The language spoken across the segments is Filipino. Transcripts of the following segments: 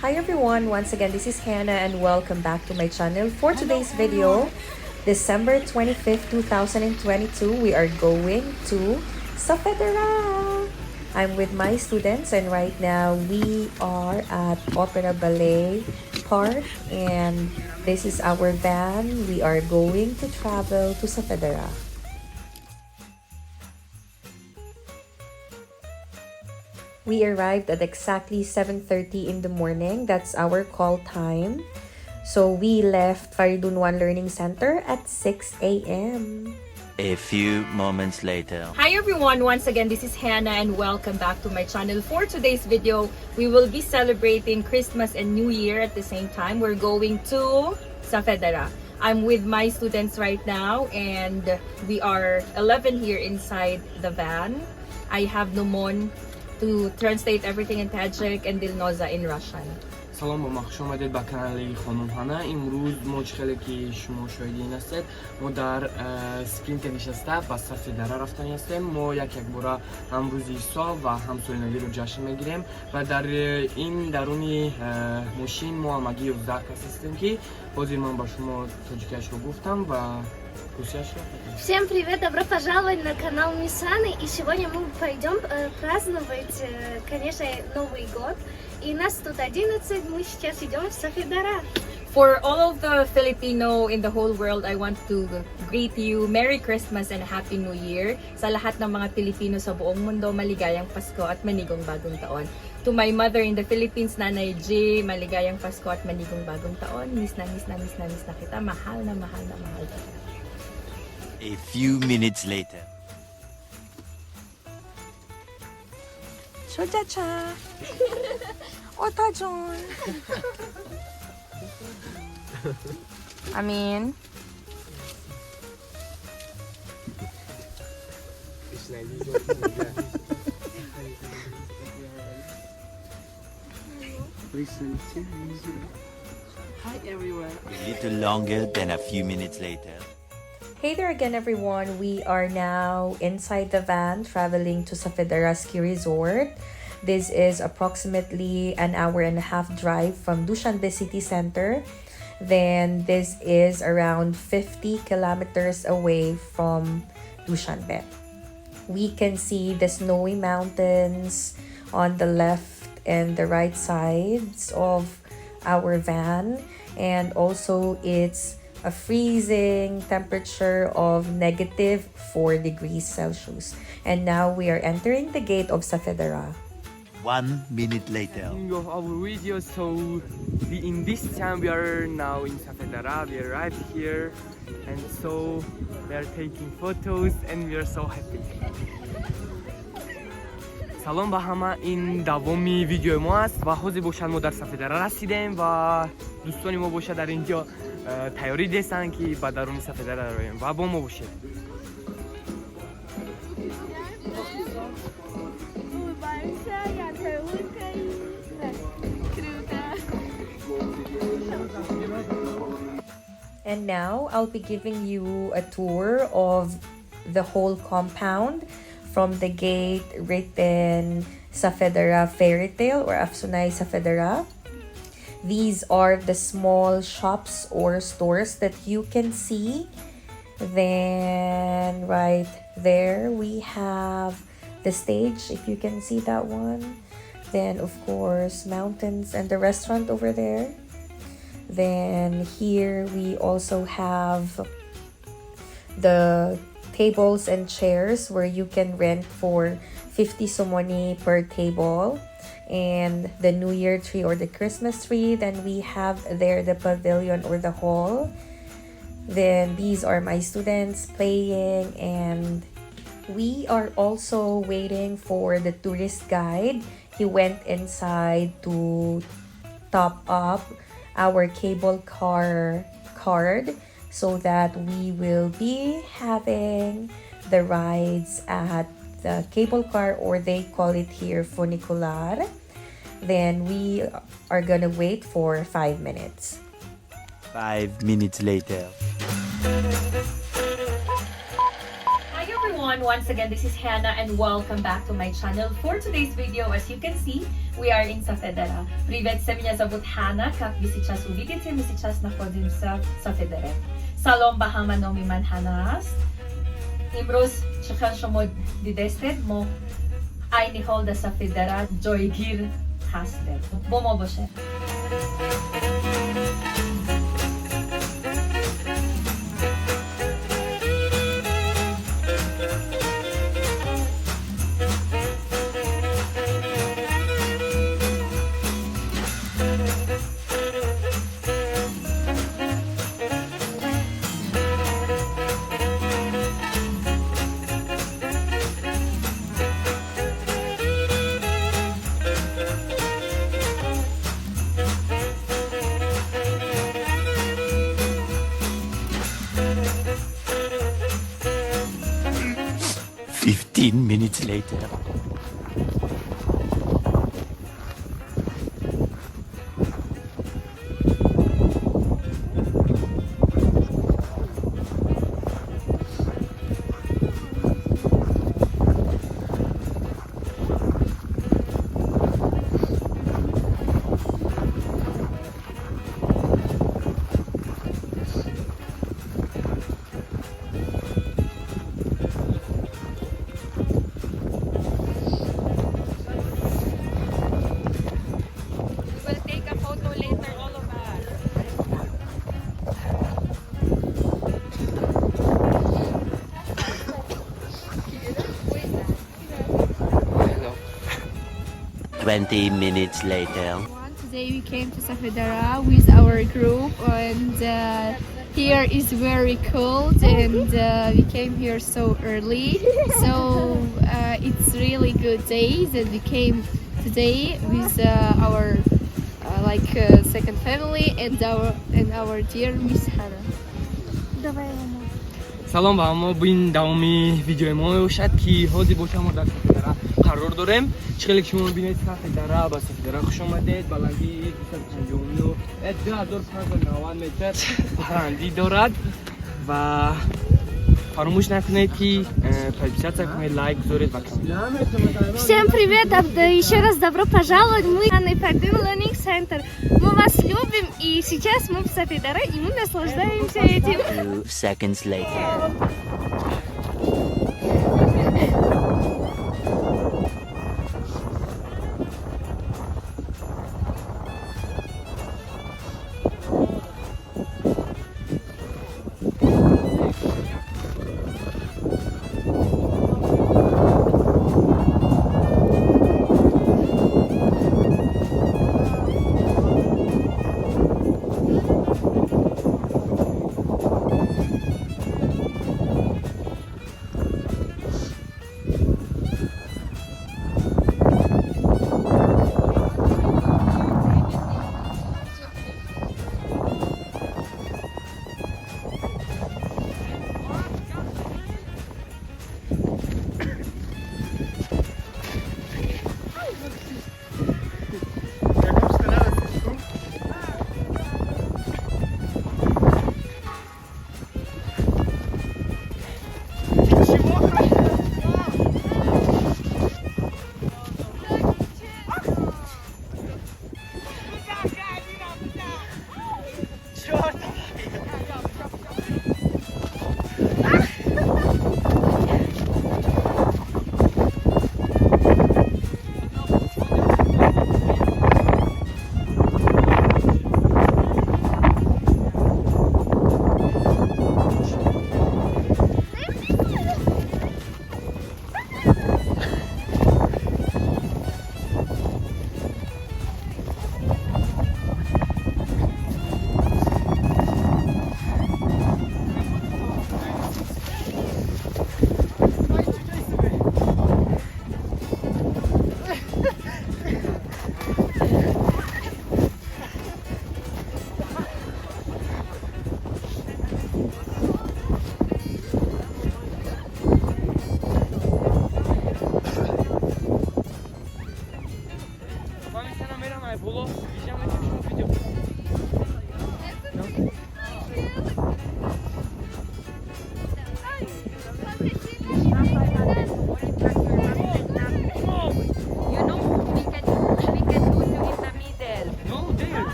Hi everyone, once again this is Hannah and welcome back to my channel. For today's video, December 25th, 2022, we are going to Safed Dara. I'm with my students and right now we are at Opera Ballet Park and this is our van. We are going to travel to Safed Dara. We arrived at exactly 7:30 in the morning. That's our call time. So we left Faridun Learning Center at 6 a.m. A few moments later. Hi everyone, once again this is Hannah and welcome back to my channel. For today's video, we will be celebrating Christmas and New Year at the same time. We're going to Safed Dara. I'm with my students right now and we are 11 here inside the van. I have Numon to translate everything in Tajik and Dilnoza in Russian. سلام با خوش آمدید به کانال خانم هانا. امروز ما خیلی که شما شاهدین هستید ما در سپرینت نشسته و سفید دره رفتنی هستیم. ما یک بار هم روز عیسی و هم سال نوی رو جشن میگیریم و در این درون ماشین ما همگی 11 کس هستیم که بازی من با شما تاجیکیش رو گفتم و Всем привет! Добро пожаловать на канал Мисаны. И сегодня мы пойдем праздновать, конечно, Новый год. И нас тут 11, мы сейчас идем в Сафед Дара. For all of the Filipino in the whole world, I want to greet you Merry Christmas and Happy New Year. Sa lahat ng mga Pilipino sa buong mundo, maligayang Pasko at manigong bagong taon. To my mother in the Philippines, Nanay J, maligayang Pasko at manigong bagong taon. Miss na kita. Mahal na kita. A few minutes later. Chojacha. Otajon. Amin. Hi everyone. A little longer than a few minutes later. Hey there again everyone, we are now inside the van traveling to Safed Dara Ski Resort. This is approximately an hour and a half drive from Dushanbe city center. Then this is around 50 kilometers away from Dushanbe. We can see the snowy mountains on the left and the right sides of our van, and also it's a freezing temperature of -4 degrees Celsius. And now we are entering the gate of Safed Dara. 1 minute later. Of our video, so in this time we are now in Safed Dara. We arrived here and so we are taking photos and we are so happy. سلام به همه، این دومی ویدیو ما است و حاضر باشند ما در سفید دره رسیدیم و دوستان ما باشه در اینجا تیاری دستن که به درون سفید دره رویم و با ما باشه. And now I'll be giving you a tour of the whole compound. From the gate written Safed Dara Fairy Tale or Afsunay Safed Dara. These are the small shops or stores that you can see. Then right there we have the stage, if you can see that one. Then of course mountains and the restaurant over there. Then here we also have the tables and chairs where you can rent for 50 somoni per table, and the New Year tree or the Christmas tree. Then we have there the pavilion or the hall. Then these are my students playing, and we are also waiting for the tourist guide. He went inside to top up our cable car card so that we will be having the rides at the cable car, or they call it here funicular. Then we are gonna wait for 5 minutes. 5 minutes later. Hi everyone. everyone, once again this is Hannah and welcome back to my channel. For today's video, as you can see, we are in Сафед-Дара. Привет, меня зовут Ханна, как вы сейчас увидите, мы сейчас находимся в Сафед-Даре. Салом бахама номи ман Ханна аст. Имрӯз чихел шумо дидестед, мо айни ҳол дар Сафед-Дара ҷойгир ҳастем. Бо мо бошед. Minutes later. 20 minutes later. Today we came to Safed-Dara with our group, and here is very cold, and we came here so early, so it's really good day that we came today with our second family and our dear Miss Hannah. سلام به همه، بین دوامی ویدیو ما باشد که حاضر باشم ما در سفید قرار داریم. چقدر شما ببینید سفید-Dara با سفید-Dara خوش آمدید. بلندی 2590 متر بلندی دارد و فراموش نکنید که подписаться کنید، лайк بذارید و کامنت. Всем привет! Еще раз добро пожаловать! Мы Faridun Learning Center. Мы вас любим, и сейчас мы в Сафед-Дара, и мы наслаждаемся этим. 2 seconds later.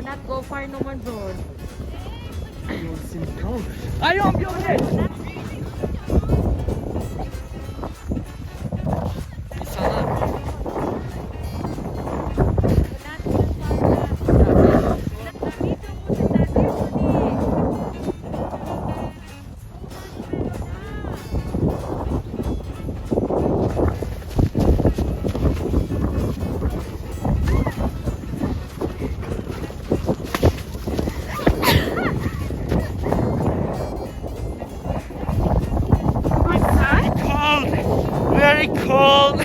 not go far naman doon. Ayaw, ang biyohe! Isa na. Very cold.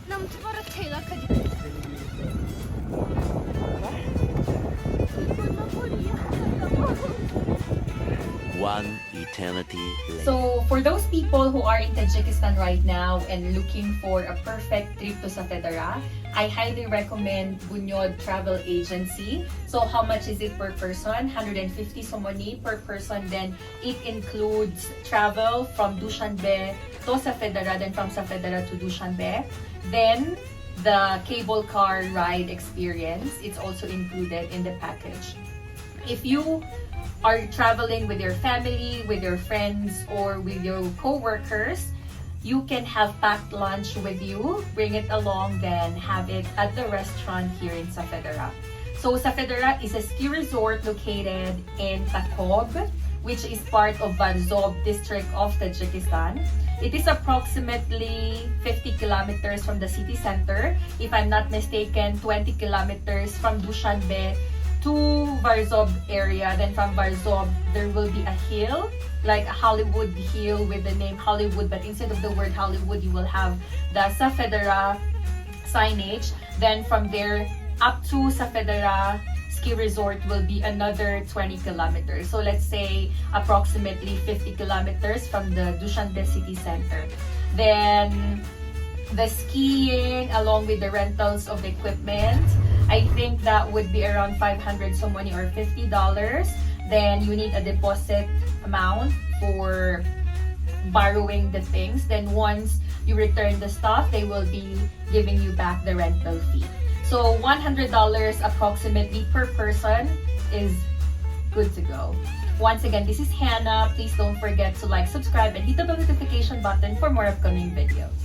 Нам скоро телека. One eternity later. So, for those people who are in Tajikistan right now and looking for a perfect trip to Safed-Dara, I highly recommend Bunyod Travel Agency. So, how much is it per person? 150 somoni per person. Then, it includes travel from Dushanbe to Safed-Dara, then from Safed-Dara to Dushanbe. Then, the cable car ride experience, it's also included in the package. If you are traveling with your family, with your friends, or with your co-workers, you can have packed lunch with you, bring it along, then have it at the restaurant here in Safed-Dara. So Safed-Dara is a ski resort located in Takob, which is part of Borbad district of Tajikistan. It is approximately 50 kilometers from the city center. If I'm not mistaken, 20 kilometers from Dushanbe to Borbad area. Then from Borbad, there will be a hill, like a Hollywood hill with the name Hollywood, but instead of the word Hollywood, you will have the Safed-Dara signage. Then from there up to Safed-Dara ski resort will be another 20 kilometers. So let's say approximately 50 kilometers from the Dushanbe city center. Then the skiing along with the rentals of the equipment, I think that would be around 500 somoni or $50. Then you need a deposit amount for borrowing the things. Then once you return the stuff, they will be giving you back the rental fee. So $100 approximately per person is good to go. Once again, this is Hannah. Please don't forget to like, subscribe, and hit the notification button for more upcoming videos.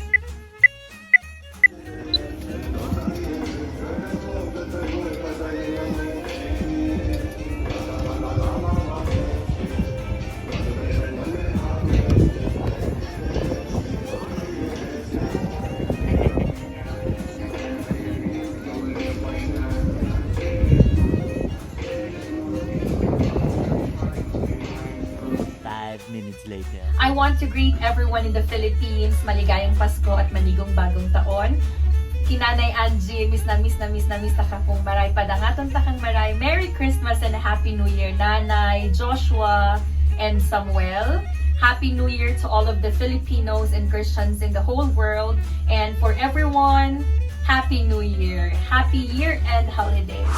Minutes later. I want to greet everyone in the Philippines. Maligayang Pasko at manigong bagong taon. Kinanay Angie, miss na ka kung maray padangaton ta kang maray. Merry Christmas and a Happy New Year, Nanay, Joshua, and Samuel. Happy New Year to all of the Filipinos and Christians in the whole world. And for everyone, Happy New Year. Happy year-end holidays.